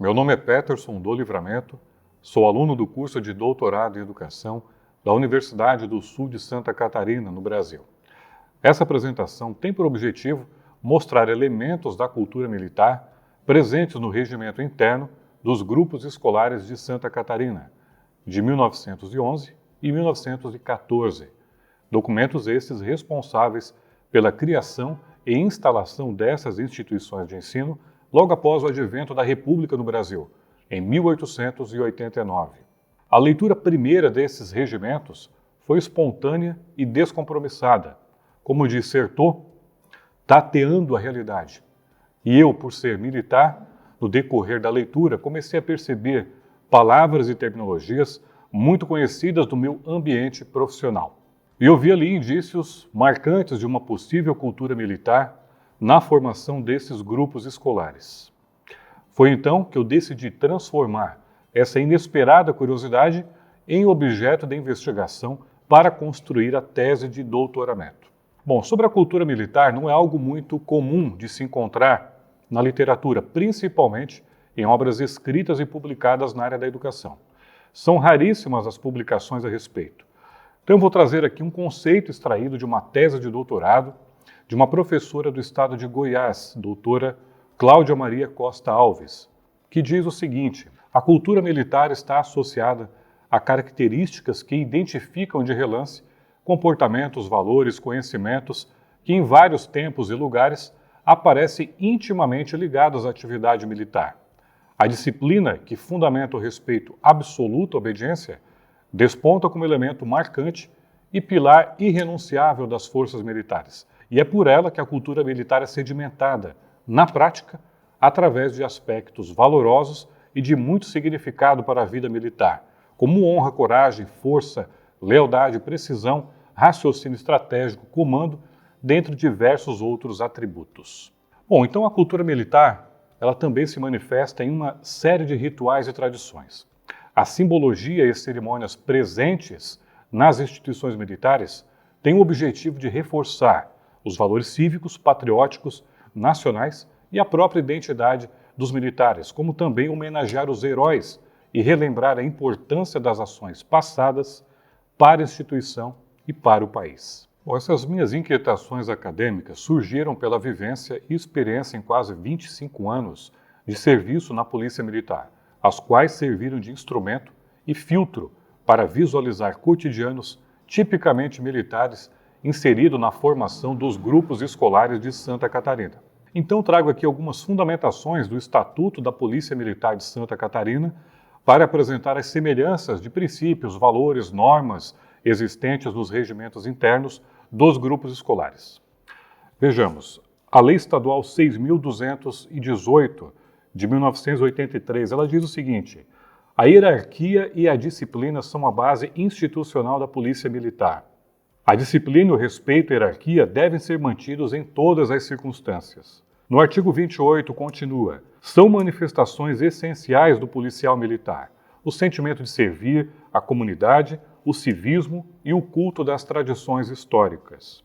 Meu nome é Peterson do Livramento, sou aluno do curso de Doutorado em Educação da Universidade do Sul de Santa Catarina, no Brasil. Essa apresentação tem por objetivo mostrar elementos da cultura militar presentes no regimento interno dos grupos escolares de Santa Catarina, de 1911 e 1914, documentos esses responsáveis pela criação e instalação dessas instituições de ensino logo após o advento da República no Brasil, em 1889. A leitura primeira desses regimentos foi espontânea e descompromissada, como diz Certeau, tateando a realidade. E eu, por ser militar, no decorrer da leitura, comecei a perceber palavras e terminologias muito conhecidas do meu ambiente profissional. E eu vi ali indícios marcantes de uma possível cultura militar na formação desses grupos escolares. Foi então que eu decidi transformar essa inesperada curiosidade em objeto de investigação para construir a tese de doutoramento. Bom, sobre a cultura militar não é algo muito comum de se encontrar na literatura, principalmente em obras escritas e publicadas na área da educação. São raríssimas as publicações a respeito. Então eu vou trazer aqui um conceito extraído de uma tese de doutorado de uma professora do estado de Goiás, doutora Cláudia Maria Costa Alves, que diz o seguinte: a cultura militar está associada a características que identificam de relance comportamentos, valores, conhecimentos que em vários tempos e lugares aparecem intimamente ligados à atividade militar. A disciplina, que fundamenta o respeito absoluto à obediência, desponta como elemento marcante e pilar irrenunciável das forças militares. E é por ela que a cultura militar é sedimentada, na prática, através de aspectos valorosos e de muito significado para a vida militar, como honra, coragem, força, lealdade, precisão, raciocínio estratégico, comando, dentre diversos outros atributos. Bom, então a cultura militar, ela também se manifesta em uma série de rituais e tradições. A simbologia e cerimônias presentes nas instituições militares têm o objetivo de reforçar os valores cívicos, patrióticos, nacionais e a própria identidade dos militares, como também homenagear os heróis e relembrar a importância das ações passadas para a instituição e para o país. Bom, essas minhas inquietações acadêmicas surgiram pela vivência e experiência em quase 25 anos de serviço na Polícia Militar, as quais serviram de instrumento e filtro para visualizar cotidianos tipicamente militares inserido na formação dos grupos escolares de Santa Catarina. Então trago aqui algumas fundamentações do Estatuto da Polícia Militar de Santa Catarina para apresentar as semelhanças de princípios, valores, normas existentes nos regimentos internos dos grupos escolares. Vejamos, a Lei Estadual 6.218 de 1983, ela diz o seguinte: a hierarquia e a disciplina são a base institucional da Polícia Militar. A disciplina e o respeito à hierarquia devem ser mantidos em todas as circunstâncias. No artigo 28 continua: são manifestações essenciais do policial militar o sentimento de servir a comunidade, o civismo e o culto das tradições históricas.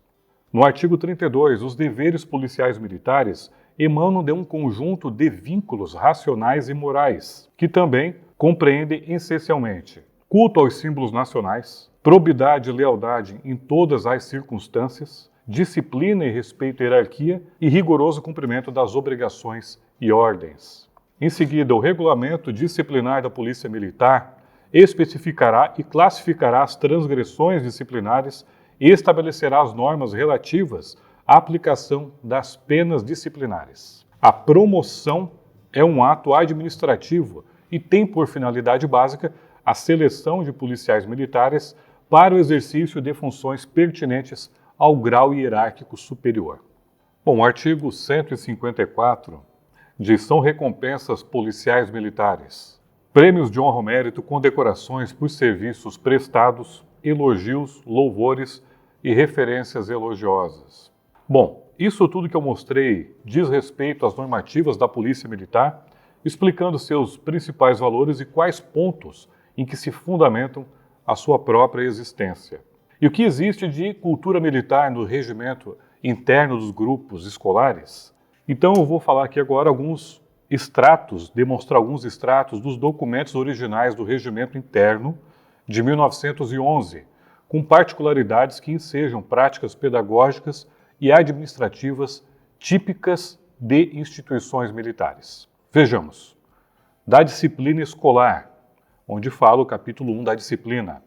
No artigo 32, os deveres policiais militares emanam de um conjunto de vínculos racionais e morais, que também compreendem essencialmente culto aos símbolos nacionais, probidade e lealdade em todas as circunstâncias, disciplina e respeito à hierarquia e rigoroso cumprimento das obrigações e ordens. Em seguida, o regulamento disciplinar da Polícia Militar especificará e classificará as transgressões disciplinares e estabelecerá as normas relativas à aplicação das penas disciplinares. A promoção é um ato administrativo e tem por finalidade básica a seleção de policiais militares para o exercício de funções pertinentes ao grau hierárquico superior. Bom, o artigo 154 diz: são recompensas policiais militares, prêmios de honra ao mérito, condecorações por serviços prestados, elogios, louvores e referências elogiosas. Bom, isso tudo que eu mostrei diz respeito às normativas da Polícia Militar, explicando seus principais valores e quais pontos em que se fundamentam a sua própria existência. E o que existe de cultura militar no regimento interno dos grupos escolares? Então eu vou falar aqui agora alguns demonstrar alguns extratos dos documentos originais do Regimento Interno de 1911, com particularidades que ensejam práticas pedagógicas e administrativas típicas de instituições militares. Vejamos. Da disciplina escolar, onde fala o capítulo 1 da disciplina.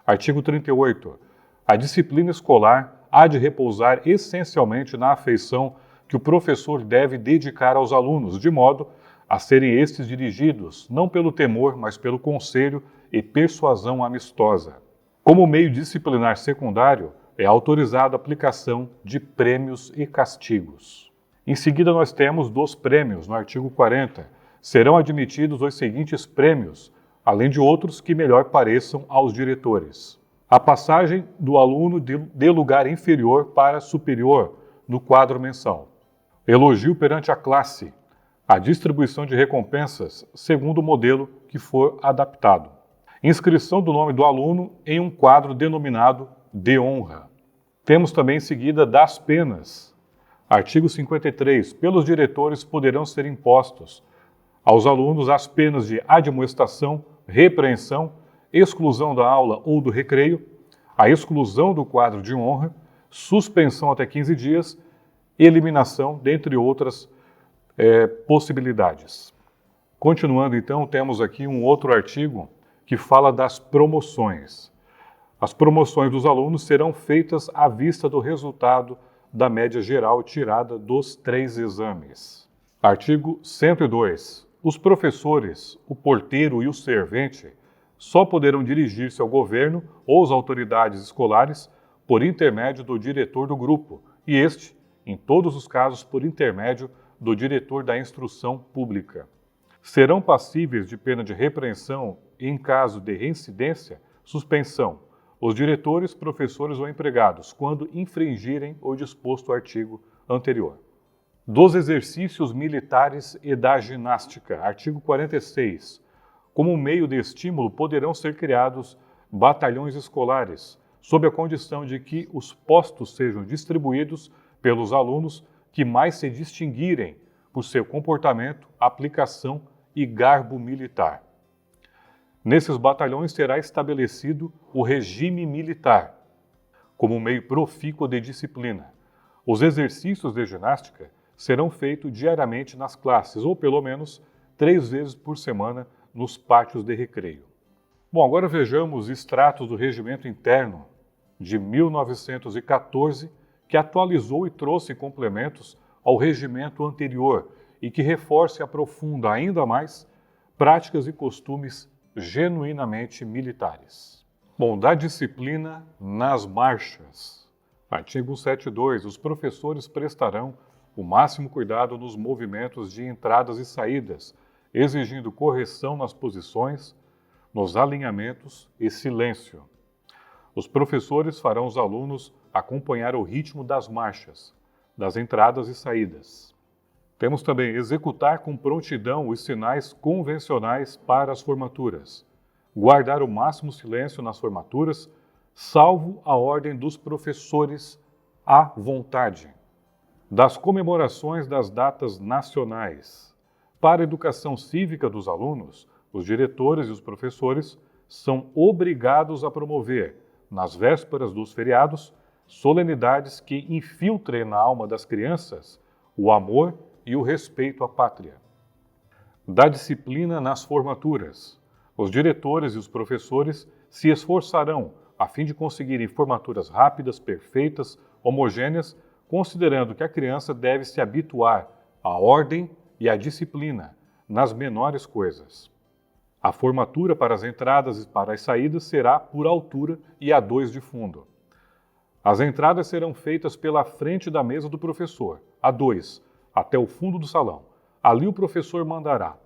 Artigo 38. A disciplina escolar há de repousar essencialmente na afeição que o professor deve dedicar aos alunos, de modo a serem estes dirigidos, não pelo temor, mas pelo conselho e persuasão amistosa. Como meio disciplinar secundário, é autorizada a aplicação de prêmios e castigos. Em seguida, nós temos dos prêmios, no artigo 40. Serão admitidos os seguintes prêmios, além de outros que melhor pareçam aos diretores. A passagem do aluno de lugar inferior para superior no quadro mensal. Elogio perante a classe. A distribuição de recompensas segundo o modelo que for adaptado. Inscrição do nome do aluno em um quadro denominado de honra. Temos também em seguida das penas. Artigo 53. Pelos diretores poderão ser impostos aos alunos as penas de admoestação, repreensão, exclusão da aula ou do recreio, a exclusão do quadro de honra, suspensão até 15 dias, eliminação, dentre outras possibilidades. Continuando então, temos aqui um outro artigo que fala das promoções. As promoções dos alunos serão feitas à vista do resultado da média geral tirada dos 3 exames. Artigo 102. Os professores, o porteiro e o servente só poderão dirigir-se ao governo ou às autoridades escolares por intermédio do diretor do grupo, e este, em todos os casos, por intermédio do diretor da instrução pública. Serão passíveis de pena de repreensão e, em caso de reincidência, suspensão, os diretores, professores ou empregados, quando infringirem o disposto artigo anterior. Dos exercícios militares e da ginástica, artigo 46. Como meio de estímulo, poderão ser criados batalhões escolares, sob a condição de que os postos sejam distribuídos pelos alunos que mais se distinguirem por seu comportamento, aplicação e garbo militar. Nesses batalhões será estabelecido o regime militar, como meio profícuo de disciplina. Os exercícios de ginástica serão feitos diariamente nas classes, ou pelo menos 3 vezes por semana nos pátios de recreio. Bom, agora vejamos extratos do Regimento Interno de 1914, que atualizou e trouxe complementos ao regimento anterior e que reforça e aprofunda ainda mais práticas e costumes genuinamente militares. Bom, da disciplina nas marchas. Artigo 172. Os professores prestarão o máximo cuidado nos movimentos de entradas e saídas, exigindo correção nas posições, nos alinhamentos e silêncio. Os professores farão os alunos acompanhar o ritmo das marchas, das entradas e saídas. Temos também executar com prontidão os sinais convencionais para as formaturas, guardar o máximo silêncio nas formaturas, salvo a ordem dos professores à vontade. Das comemorações das datas nacionais. Para a educação cívica dos alunos, os diretores e os professores são obrigados a promover, nas vésperas dos feriados, solenidades que infiltrem na alma das crianças o amor e o respeito à pátria. Da disciplina nas formaturas. Os diretores e os professores se esforçarão a fim de conseguirem formaturas rápidas, perfeitas, homogêneas, considerando que a criança deve se habituar à ordem e à disciplina nas menores coisas. A formatura para as entradas e para as saídas será por altura e a 2 de fundo. As entradas serão feitas pela frente da mesa do professor, a 2, até o fundo do salão. Ali o professor mandará,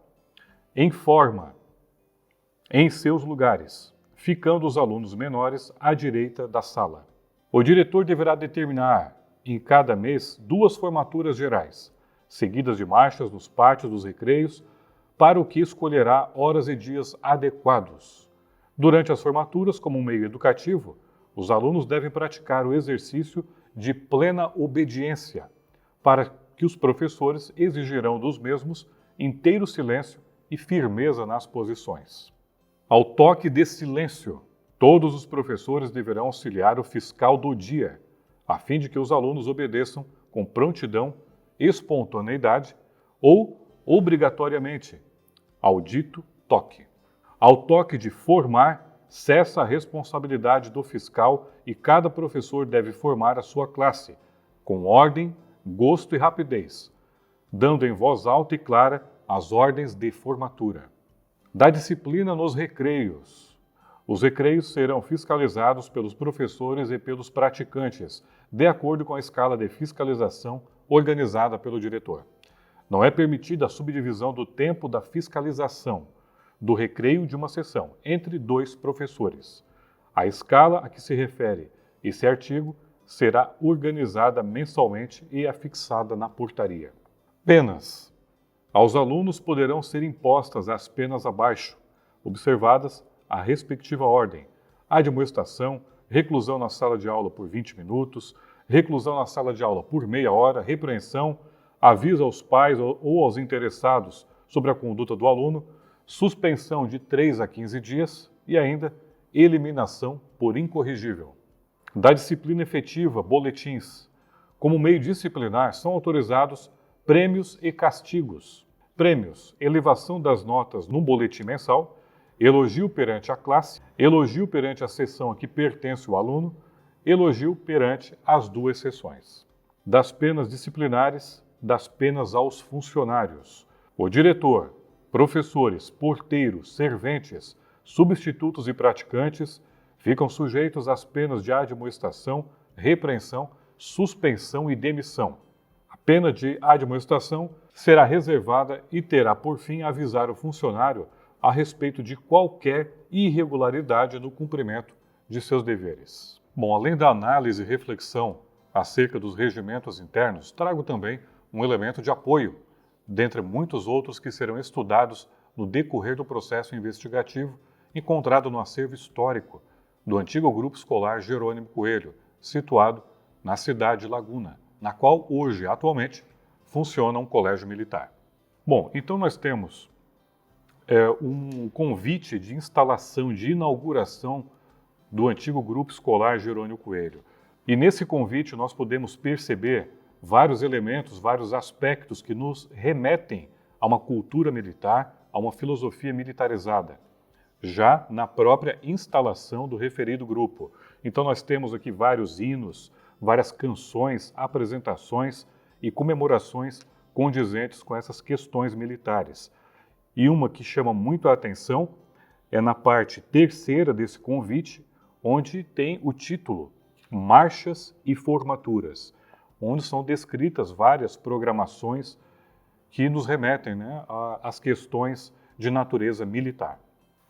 em forma, em seus lugares, ficando os alunos menores à direita da sala. O diretor deverá determinar, em cada mês, 2 formaturas gerais, seguidas de marchas nos pátios dos recreios, para o que escolherá horas e dias adequados. Durante as formaturas, como um meio educativo, os alunos devem praticar o exercício de plena obediência, para que os professores exigirão dos mesmos inteiro silêncio e firmeza nas posições. Ao toque de silêncio, todos os professores deverão auxiliar o fiscal do dia, a fim de que os alunos obedeçam com prontidão, espontaneidade ou obrigatoriamente ao dito toque. Ao toque de formar, cessa a responsabilidade do fiscal e cada professor deve formar a sua classe, com ordem, gosto e rapidez, dando em voz alta e clara as ordens de formatura. Da disciplina nos recreios. Os recreios serão fiscalizados pelos professores e pelos praticantes, de acordo com a escala de fiscalização organizada pelo diretor. Não é permitida a subdivisão do tempo da fiscalização do recreio de uma sessão entre 2 professores. A escala a que se refere esse artigo será organizada mensalmente e afixada na portaria. Penas. Aos alunos poderão ser impostas as penas abaixo, observadas a respectiva ordem: admoestação, reclusão na sala de aula por 20 minutos, reclusão na sala de aula por meia hora, repreensão, aviso aos pais ou aos interessados sobre a conduta do aluno, suspensão de 3 a 15 dias e ainda eliminação por incorrigível. Da disciplina efetiva, boletins. Como meio disciplinar, são autorizados prêmios e castigos. Prêmios: elevação das notas no boletim mensal, elogio perante a classe, elogio perante a seção a que pertence o aluno, elogio perante as 2 seções. Das penas disciplinares, das penas aos funcionários. O diretor, professores, porteiros, serventes, substitutos e praticantes ficam sujeitos às penas de admoestação, repreensão, suspensão e demissão. A pena de admoestação será reservada e terá por fim avisar o funcionário a respeito de qualquer irregularidade no cumprimento de seus deveres. Bom, além da análise e reflexão acerca dos regimentos internos, trago também um elemento de apoio, dentre muitos outros que serão estudados no decorrer do processo investigativo encontrado no acervo histórico do antigo Grupo Escolar Jerônimo Coelho, situado na cidade de Laguna, na qual hoje, atualmente, funciona um colégio militar. Bom, então nós temos um convite de instalação, de inauguração do antigo Grupo Escolar Jerônimo Coelho. E nesse convite nós podemos perceber vários elementos, vários aspectos que nos remetem a uma cultura militar, a uma filosofia militarizada, já na própria instalação do referido grupo. Então nós temos aqui vários hinos, várias canções, apresentações e comemorações condizentes com essas questões militares. E uma que chama muito a atenção é na parte terceira desse convite, onde tem o título Marchas e Formaturas, onde são descritas várias programações que nos remetem, às questões de natureza militar.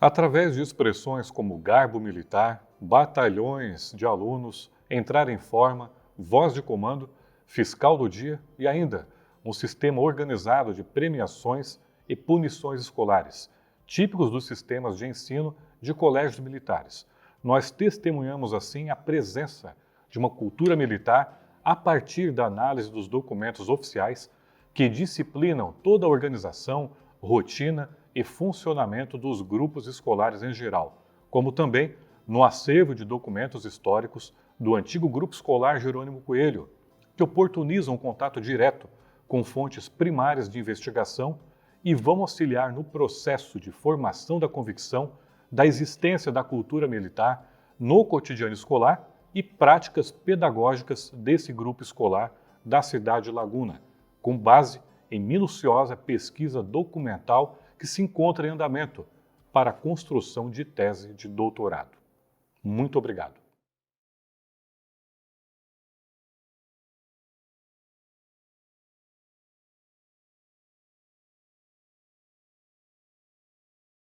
Através de expressões como garbo militar, batalhões de alunos, entrar em forma, voz de comando, fiscal do dia e ainda um sistema organizado de premiações e punições escolares, típicos dos sistemas de ensino de colégios militares. Nós testemunhamos assim a presença de uma cultura militar a partir da análise dos documentos oficiais que disciplinam toda a organização, rotina e funcionamento dos grupos escolares em geral, como também no acervo de documentos históricos do antigo Grupo Escolar Jerônimo Coelho, que oportunizam um contato direto com fontes primárias de investigação e vão auxiliar no processo de formação da convicção da existência da cultura militar no cotidiano escolar e práticas pedagógicas desse grupo escolar da cidade de Laguna, com base em minuciosa pesquisa documental que se encontra em andamento para a construção de tese de doutorado. Muito obrigado.